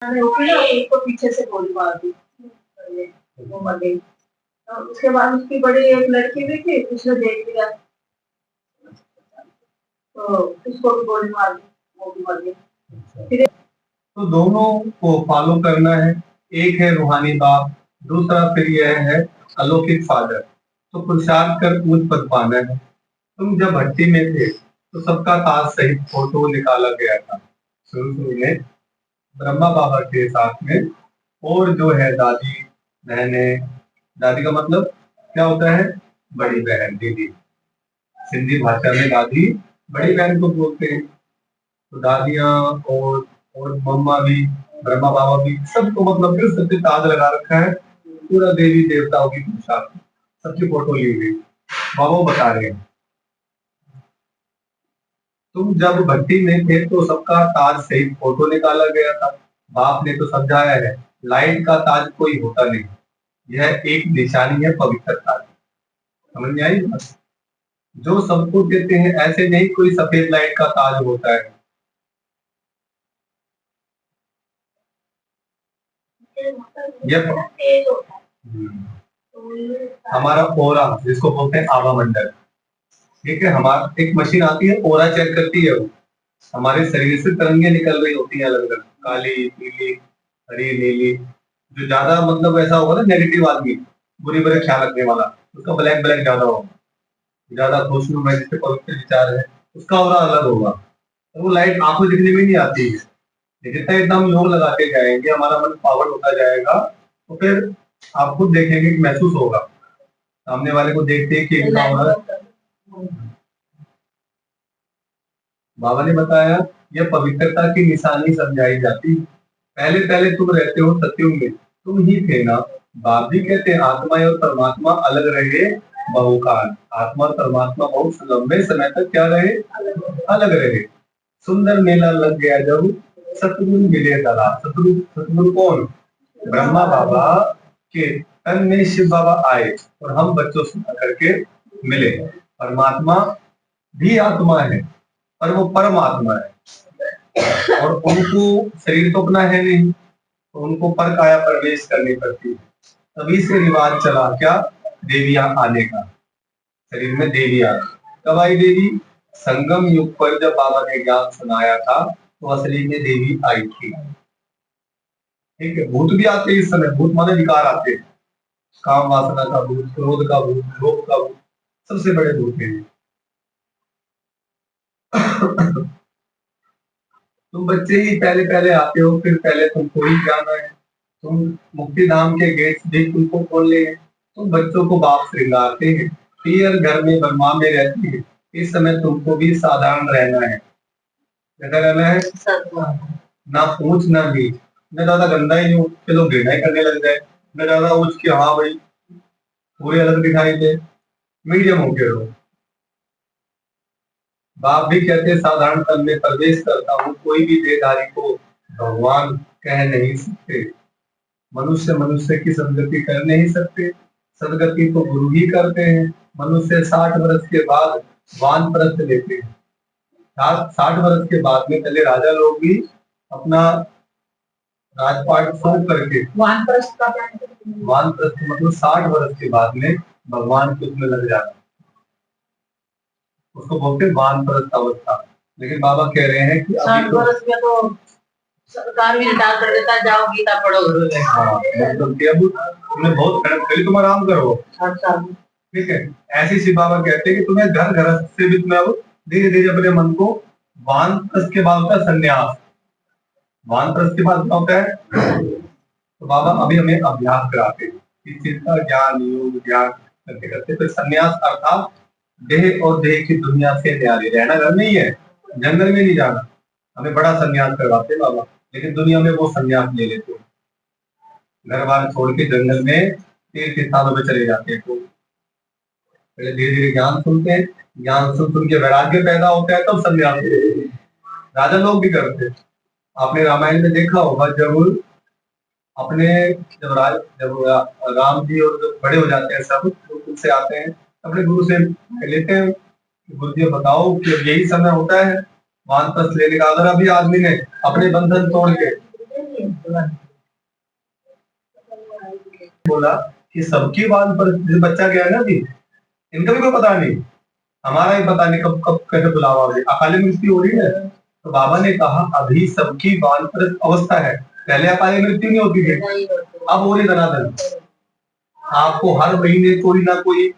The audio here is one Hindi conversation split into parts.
मैंने उठी ना, उसको पीछे से गोली मार दी, वो मर गई। उसके बाद उसकी बड़ी एक लड़की भी थी, उसने देख लिया तो उसको भी गोली मार दी, वो भी मर गई। तो दोनों को फॉलो करना है। एक है रूहानी बाप, दूसरा फिर यह है अलौकिक फादर। तो पुरुषार्थ कर ऊंच पद पाना है। तुम जब भट्टी में थे तो सबका ताज सहित फोटो निकाला गया था शुरू शुरू में ब्रह्मा बाबा के साथ में। और जो है दादी बहने, दादी का मतलब क्या होता है? बड़ी बहन, दीदी। सिंधी भाषा में दादी बड़ी बहन को बोलते हैं। तो दादियाँ और मम्मा भी, ब्रह्मा बाबा भी, सबको मतलब कि सबके ताज लगा रखा है। पूरा देवी देवताओं की पूजा, सबकी फोटो ली गई। बाबा बता रहे हैं तुम जब भट्टी में थे तो सबका ताज सहित फोटो निकाला गया था। बाप ने तो समझाया है, लाइट का ताज कोई होता नहीं, यह एक निशानी है पवित्रता की। समझ में आई बात? जो सबको देते हैं, ऐसे नहीं कोई सफेद लाइट का ताज होता है। यह हमारा ओरा, जिसको बोलते हैं आभा मंडल। ठीक है, हमारा एक मशीन आती है, ओरा चेक करती है। वो हमारे शरीर से तरंगे निकल रही होती हैं अलग अलग, काली, पीली, हरी, नीली। जो ज्यादा मतलब ऐसा होगा ना नेगेटिव आदमी, बुरी बुरे ख्याल रखने वाला, उसका ब्लैक ब्लैक ज्यादा होगा। ज्यादा खुशनुमा है, जिससे पवित्र विचार है, उसका ओरा अलग होगा। और वो लाइट आंखों दिखने में नहीं आती है। जितना जितना हम योग लगाते जाएंगे, हमारा मन पावर होता जाएगा, तो फिर आप खुद देखेंगे कि महसूस होगा सामने वाले को देखते कि इनका ओरा। बाबा ने बताया, यह पवित्रता की निशानी समझाई जाती। पहले पहले तुम रहते हो सत्युग में, तुम ही थे ना। बाप भी कहते हैं आत्मा और परमात्मा अलग रहे बहुकाल। आत्मा और परमात्मा बहुत लंबे समय तक क्या रहे? अलग रहे। सुंदर मेला लग गया जब सतगुरु मिले दला। सतगुरु, सतगुरु कौन? ब्रह्मा बाबा के तन में शिव बाबा आए और हम बच्चों से करके मिले। परमात्मा भी आत्मा है, पर वो परमात्मा है, और उनको शरीर तो अपना है नहीं, तो उनको पर काया प्रवेश करनी पड़ती है। तभी से रिवाज चला क्या? देवियां आने का। शरीर में देवी आ गई। कब आई देवी? संगम युग पर जब बाबा ने ज्ञान सुनाया था, तो असली में देवी आई थी। ठीक है, भूत भी आते हैं इस समय। भूत माने विकार आते हैं, काम वासना का भूत, क्रोध का भूत, लोभ का भूत, सबसे बड़े भूत हैं। तुम बच्चे ही पहले पहले आते हो, फिर पहले तुमको ही जाना है। तुम मुक्ति धाम के गेट भी तुमको खोलने हैं। तुम बच्चों को बाप श्रृंगारते हैं। पियर घर में ब्रह्मा में रहती है। इस समय तुमको भी साधारण रहना है। कैसा रहना है? ना ऊंच ना नीच, न ज्यादा गंदा ही नहीं हो कि लोग घृणा ही करने लग जाए, न ज्यादा ऊंच की हाँ भाई पूरे अलग दिखाई दे। मीडियम होके रहो। बाप भी कहते हैं साधारण तन में प्रवेश करता हूँ। कोई भी देहधारी को भगवान कह नहीं सकते। मनुष्य मनुष्य की सदगति कर नहीं सकते। सदगति तो गुरु ही करते हैं। मनुष्य 60 वर्ष के बाद वानप्रस्थ लेते हैं। 60 वर्ष के बाद में पहले राजा लोग भी अपना राजपाट छोड़ करके, वानप्रस्थ मतलब 60 वर्ष के बाद में भगवान के उसमें लग जाता, उसको बोलते हैं वानप्रस्थ अवस्था। लेकिन बाबा कह रहे हैं कि 60 वर्ष में तो सरकार भी रिटायर कर देता है, जाओ गीता पढ़ो। हाँ, मतलब कि अब तुमने बहुत मेहनत करी, तुम आराम करो। अच्छा, ठीक है। ऐसे शिव बाबा कहते हैं कि तुम्हें घर गृहस्थ से भी तुम्हें अब धीरे धीरे अपने मन को, वानप्रस्थ के बाद होता है संन्यास। वानप्रस्थ के बाद क्या होता है? तो बाबा अभी हमें अभ्यास कराते हैं इस चीज का, ज्ञान योग ध्यान करते करते फिर संन्यास, अर्थात देह और देह की दुनिया से न्यारे रहना। घर में ही है, जंगल में नहीं जाना। हमें बड़ा संन्यास करवाते हैं बाबा, लेकिन दुनिया में वो संन्यास ले लेते हैं। घर बार छोड़ के जंगल में तीर्थ स्थानों में चले जाते हैं। तो पहले धीरे धीरे ज्ञान सुनते हैं, ज्ञान सुन सुन के वैराग्य पैदा होता है, तब संन्यास लेते हैं। राजा लोग भी करते हैं। आपने रामायण में देखा होगा, जब अपने जब राम जी और जब बड़े हो जाते हैं सब, गुरुकुल से आते हैं, अपने गुरु से लेते हैं कि गुरु जी बताओ कि अब यही समय होता है वानप्रस्थ लेने का। अगर अभी आदमी ने अपने बंधन तोड़ के बोला कि सबकी बाल पर जो बच्चा गया ना जी, इनका भी कोई पता नहीं, हमारा ही पता नहीं कब कब कैसे बुलावा हो गया, अकाली मृत्यु हो रही है। तो बाबा ने कहा अभी सबकी बाल पर अवस्था है, पहले अकाली मृत्यु नहीं होती थी, अब हो रही धनाधन। आपको हर महीने कोई ना कोई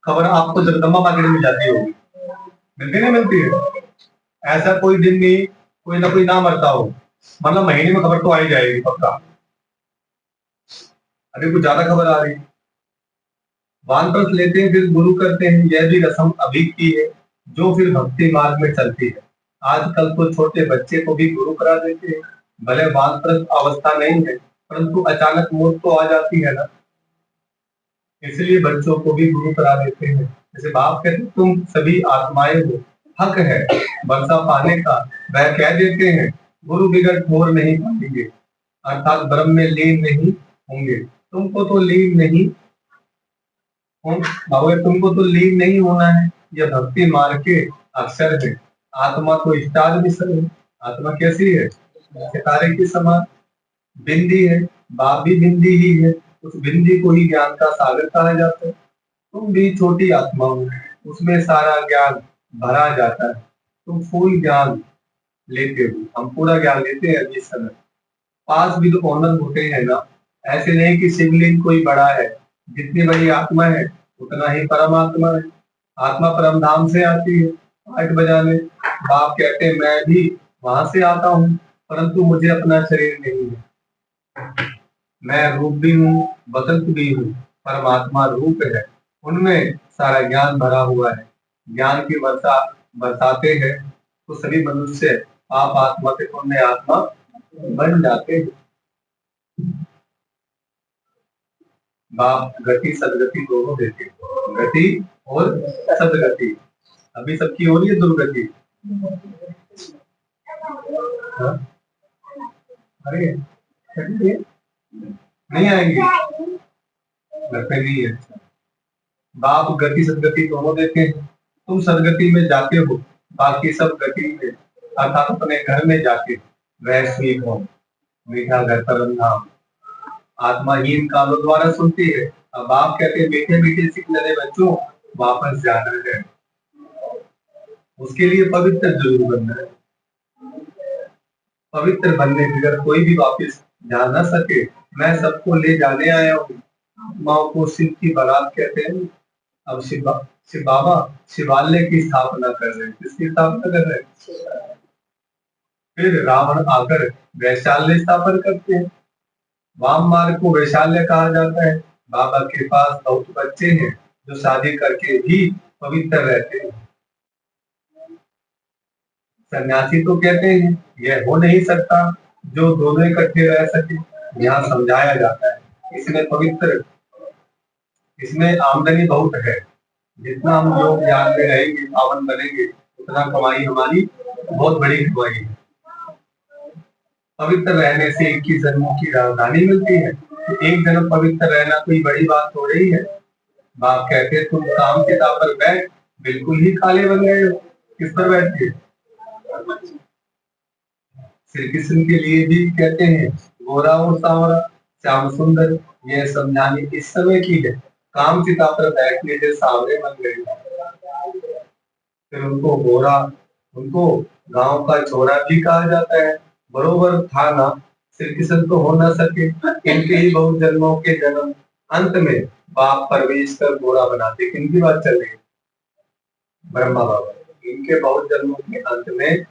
खबर आपको जगदम्बा मार्केट में जाती होगी, मिलती नहीं मिलती है? ऐसा कोई दिन नहीं कोई ना कोई ना मरता हो, मतलब महीने में खबर तो आ ही जाएगी पक्का। अभी कुछ ज्यादा खबर आ रही है। वानप्रस्थ लेते हैं फिर गुरु करते हैं, यह भी रस्म अभी की है जो फिर भक्ति मार्ग में चलती है। आजकल तो छोटे बच्चे को भी गुरु करा देते हैं, भले वानप्रस्थ अवस्था नहीं है परंतु अचानक मौत तो आ जाती है ना, इसलिए बच्चों को भी गुरु करा देते हैं। जैसे बाप कहते तुम सभी आत्माएं हो, हक है वर्षा पाने का, वह कह देते हैं गुरु बिगड़ ठोर नहीं पाएंगे, अर्थात ब्रह्म में लीन नहीं होंगे। तुमको तो लीन नहीं बाबा, तुमको तो लीन नहीं होना है, यह भक्ति मार्ग के अक्षर है। आत्मा तो स्टार मिशन है। आत्मा कैसी है? सितारे की समान बिंदी है, बाप भी बिंदी ही है, उस बिंदी को ही ज्ञान का सागर कहा जाता है। तुम भी छोटी आत्मा हो, उसमें सारा ज्ञान भरा जाता है। तुम फुल ज्ञान लेते हो, हम पूरा ज्ञान लेते हैं अभी समय। पास भी तो ऑनर होते हैं ना, ऐसे नहीं कि शिवलिंग कोई बड़ा है, जितनी बड़ी आत्मा है उतना ही परमात्मा है। आत्मा परम धाम से आती है, 8 बजाने। बाप कहते हैं मैं भी वहां से आता हूँ, परंतु मुझे अपना शरीर नहीं है। मैं रूप भी हूँ, बसंत भी हूँ, परमात्मा रूप है, उनमें सारा ज्ञान भरा हुआ है। ज्ञान की वर्षा बरसाते हैं तो सभी मनुष्य आप आत्मा के पुण्य आत्मा बन जाते हैं। बाप गति सदगति दोनों देते हैं, गति और सदगति। अभी सबकी हो रही है दुर्गति। हाँ? अरे नहीं आएंगी, घर पे नहीं है। बाप गति सदगति दोनों देते हैं, तुम सदगति में जाते हो, बाकी सब गति में, अर्थात अपने घर में जाके वह स्वीक हो, मीठा घर परम धाम। आत्माहीन कानों द्वारा सुनती है। अब बाप कहते हैं मीठे मीठे सिकलरे बच्चों वापस जाना है, उसके लिए पवित्र जरूर बनना है। पवित्र बनने के अगर कोई भी वापस जा ना सके, मैं सबको ले जाने आया हूँ। आत्माओं को शिव की बारात कहते हैं। अब शिव बाबा शिवालय की स्थापना कर रहे हैं। किसकी स्थापना कर रहे हैं? फिर रावण आकर वैशाल्य स्थापन करते हैं। वाम मार्ग को वैशाल्य कहा जाता है। बाबा के पास बहुत बच्चे हैं जो शादी करके भी पवित्र रहते हैं। सन्यासी तो कहते हैं यह हो नहीं सकता जो दोनों इकट्ठे रह सके। यहाँ समझाया जाता है इसमें पवित्र, इसमें आमदनी बहुत है। जितना हम योग ज्ञान में रहेंगे, पावन बनेंगे, उतना कमाई हमारी बहुत बड़ी कमाई है। पवित्र रहने से 21 जन्मों की राजधानी मिलती है। तो एक जन्म पवित्र रहना कोई बड़ी बात हो रही है। बाप कहते हैं तुम काम किताब पर बैठ बिल्कुल ही काले बन गए हो। किस पर बैठे? श्री कृष्ण के लिए भी कहते हैं गोरा और सांवरा, श्याम सुंदर, यह समझाने इस समय की है। काम चिता पर बैठने से सांवरे बन गए, फिर उनको गोरा, उनको गांव का छोरा भी कहा जाता है। बरोबर था ना, श्री कृष्ण तो हो ना सके, इनके ही बहुत जन्मों के जन्म अंत में बाप प्रवेश कर गोरा बनाते। किनकी बात चल रही है? ब्रह्मा बाबा। इनके बहुत जन्मों के अंत में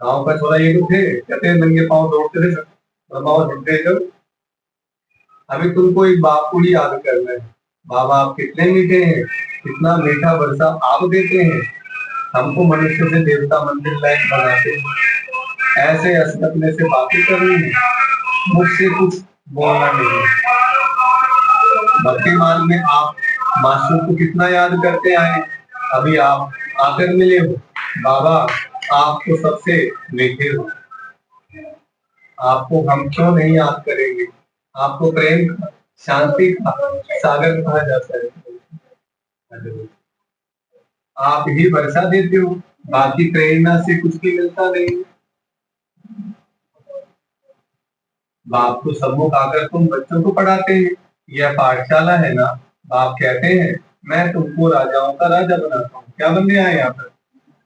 गांव का छोरा ये तो थे, कहते नंगे पांव दौड़ते थे ब्रह्मा जब। अभी तुमको एक बाप को ही याद करना है। बाबा आप कितने मीठे हैं, कितना मीठा वर्षा आप देते हैं, हमको मनुष्य से देवता मंदिर लायक बनाते हैं। ऐसे असकने से बातें कर रही है, मुझसे कुछ बोलना नहीं। भक्ति मार्ग में आप मास्टर को कितना याद करते आए, अभी आप आकर मिले हो। बाबा आप तो सबसे मीठे हो, आपको हम क्यों नहीं याद करेंगे। आपको प्रेम का, शांति का सागर कहा जाता है। आप ही वर्षा देते हो, बाकी प्रेरणा से कुछ भी मिलता नहीं। बाप को सम्मुख आकर तुम बच्चों को पढ़ाते हैं, यह पाठशाला है ना। बाप कहते हैं मैं तुमको राजाओं का राजा बनाता हूँ। क्या बनने आए यहाँ पर?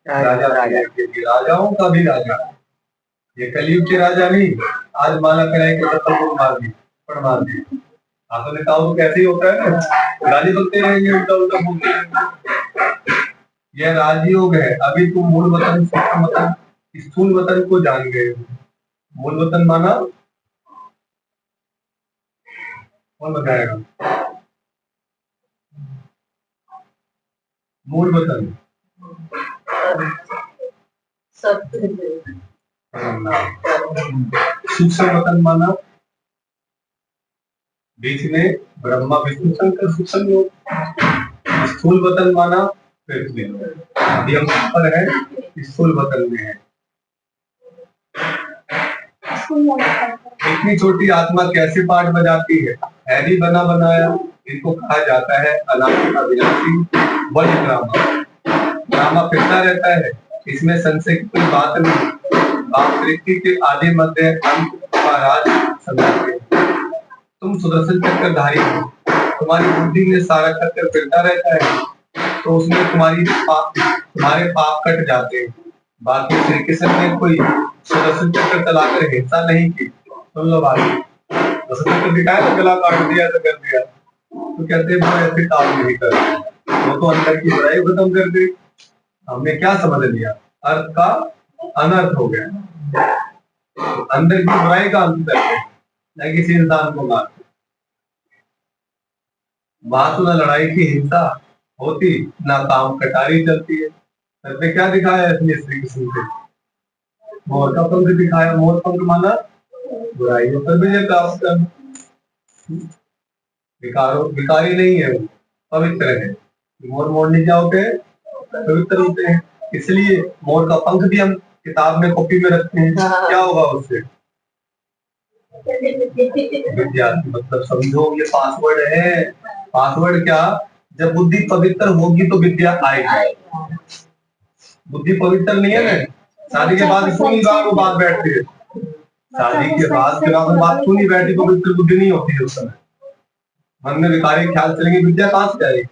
राजा के लिए, राजाओं का भी राजा। ये कलयुग के राजा नहीं। आज माला कराए के चप्पल को मार दी, पड़ मार दी। आपने कहा तो कैसे ही होता है ना, गाली बनते रहेंगे, उल्टा उल्टा बोलते रहेंगे। यह राजयोग है। अभी तुम मूल वतन, सूक्ष्म वतन, स्थूल वतन को जान गए हो। मूल वतन माना कौन बताएगा? मूल वतन सूक्ष्म वतन माना बीच में ब्रह्मा विष्णु शंकर सूक्ष्म योग। स्थूल वतन माना पृथ्वी। अभी हम ऊपर है, स्थूल वतन में है। इतनी छोटी आत्मा कैसे पाठ बजाती है भी बना बनाया। इनको कहा जाता है अनादि अविनाशी वज ड्रामा। ड्रामा फिरता रहता है, इसमें संशय की कोई बात नहीं। बाप सृष्टि के आदि मध्य अंत का राज समझाते हैं। तुम सुदर्शन चक्रधारी हो, तुम्हारी बुद्धि में सारा चक्र फिरता रहता है, तो उसमें तुम्हारे पाप कट जाते हैं। बाकी श्री कृष्ण ने कोई सुदर्शन चक्र चलाकर हिंसा नहीं की। सुन लो बात, सुदर्शन दिखाया तो गला काट दिया तो कर दिया, तो कहते वो ऐसे काम नहीं कर, वो तो अंदर की बुराई खत्म कर दी। हमने क्या समझ लिया, अर्थ का अनर्थ हो गया। अंदर की बुराई का अंत करते, न किसी इंसान को मारते। बात न लड़ाई की हिंसा होती, ना काम कटारी चलती है। सर पे क्या दिखाया है इसमें श्री कृष्ण के? मोर का पंख दिखाया। मोर पंख माना बुराइयों पर विजय प्राप्त करना। विकारी नहीं है, वो पवित्र है। मोर मोरनी क्या होते हैं? पवित्र होते हैं। इसलिए मोर का पंख भी हम किताब में कॉपी में रखते हैं। क्या होगा उससे? विद्यार्थी मतलब समझो, ये पासवर्ड है। पासवर्ड क्या? जब बुद्धि पवित्र होगी तो विद्या आएगी। बुद्धि पवित्र नहीं है ना, शादी के बाद सुनी बात वो बात बैठती है। शादी के बाद वो बात सुनी बैठी, पवित्र बुद्धि नहीं होती है उस समय। मन में विकारी ख्याल चलेंगे, विद्या कहाँ से आएगी?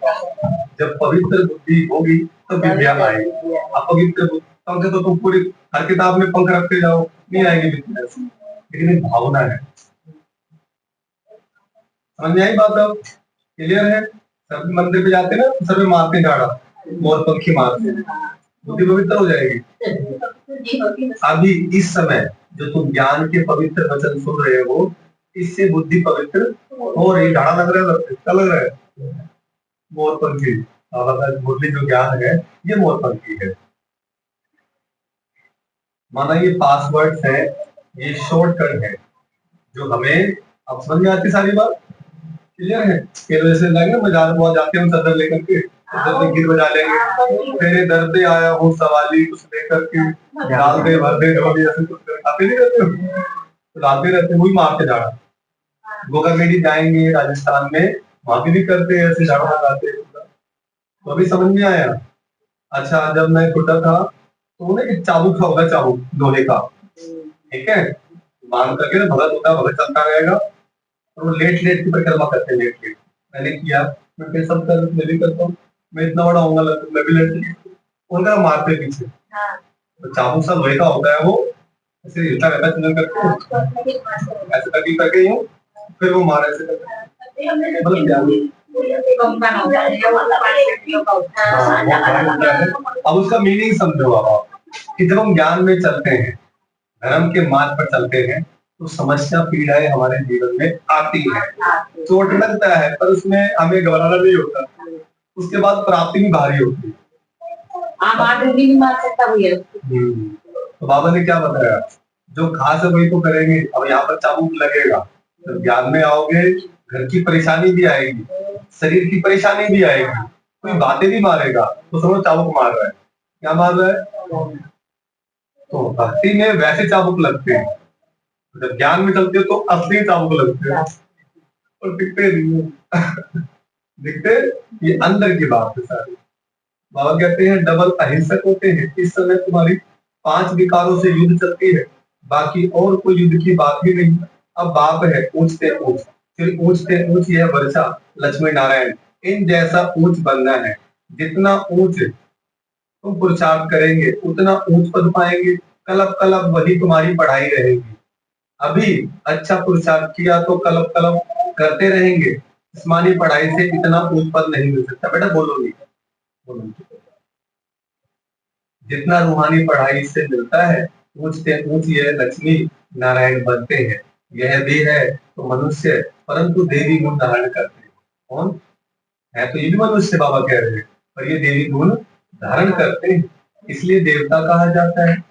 जब पवित्र बुद्धि होगी तो विद्या आएगी। अपवित्र पंख तो तुम पूरी हर किताब में पंख रखते जाओ, नहीं आएगी विद्या। लेकिन एक भावना है। समझ में आई बात? अब क्लियर है? सब मंदिर पे जाते ना, सभी मारते झाड़ा, मोर पंखी मारते, बुद्धि पवित्र हो जाएगी। अभी इस समय जो तुम ज्ञान के पवित्र वचन सुन रहे हो, इससे बुद्धि पवित्र हो रही। झाड़ा लग रहा है, क्या लग रहा है? मोर पंखी। मुरली जो ज्ञान है ये मोर पंखी है। माना ये पासवर्ड है, ये शॉर्टकट है जो हमें अब समझ में आती सारी बात। क्लियर है? जैसे लगे बाजार बहुत जाते हैं सदर लेकर के, गिर बजा लेंगे, तेरे दर पे आया हूँ सवाली कुछ लेकर के, डाल दे भर दे झोली, ऐसे कुछ आते नहीं रहते हो, तो लाते रहते, वही मारते झाड़ा। गोगामेडी जाएंगे राजस्थान में, वहां भी करते हैं ऐसे झाड़ा लगाते हैं। तो अभी समझ में आया? अच्छा, जब मैं छोटा था तो उन्हें एक चाबुक होगा, चाबुक लोहे का, ठीक है, मान करके ना भगत होता है, भगत चलता रहेगा और वो लेट लेट की परिक्रमा करते हैं। लेट लेट मैंने किया, मैं फिर सब कर, मैं भी करता हूँ। मैं इतना बड़ा होऊंगा, मैं भी लेट उनका मारते पीछे। तो चाबुक सा लोहे का होता है, वो ऐसे हिलता रहता है, चुनर करके ऐसे करके ही हूँ, फिर वो मारे ऐसे करके, मतलब क्या अब उसका मीनिंग समझो आप कि जब हम ज्ञान में चलते हैं, धर्म के मार्ग पर चलते हैं, तो समस्या पीड़ाएं हमारे जीवन में आती है, चोट लगता है, पर उसमें हमें घबराना नहीं होता। उसके बाद प्राप्ति भी भारी होती है। नहीं मार सकता भैया। तो बाबा ने क्या बताया, जो खास है वही तो करेंगे। अब यहाँ पर चाबुक लगेगा, जब ज्ञान में आओगे घर की परेशानी भी आएगी, शरीर की परेशानी भी आएगी, कोई बातें भी मारेगा तो समझो चाबुक मार रहा है। क्या मार रहा है? तो भक्ति में वैसे चाबुक लगते हैं, जब ज्ञान में चलते हो तो असली चाबुक लगते हैं, और दिखते नहीं दिखते। ये अंदर की बात है सारी। बाबा कहते हैं डबल अहिंसक होते हैं। इस समय तुम्हारी 5 विकारों से युद्ध चलती है, बाकी और कोई युद्ध की बात भी नहीं। अब बाप है ऊंचते ऊंच, फिर ऊंचते ऊंच यह वर्षा लक्ष्मी नारायण, इन जैसा ऊंच बनना है। जितना ऊंच तुम पुरुषार्थ करेंगे उतना ऊंच पद पाएंगे। कलप कलप वही तुम्हारी पढ़ाई रहेगी। अभी अच्छा पुरुषार्थ किया तो कलप कलप करते रहेंगे। जिस्मानी पढ़ाई से इतना ऊंच पद नहीं मिल सकता। बेटा बोलो नहीं, बोलो। जितना रूहानी पढ़ाई से मिलता है, ऊंचते ऊंच यह लक्ष्मी नारायण बनते हैं। यह भी है तो मनुष्य, परंतु देवी गुण धारण करते हैं। कौन है? तो ये भी मनुष्य बाबा कह रहे हैं, पर ये देवी गुण धारण करते हैं, इसलिए देवता कहा जाता है।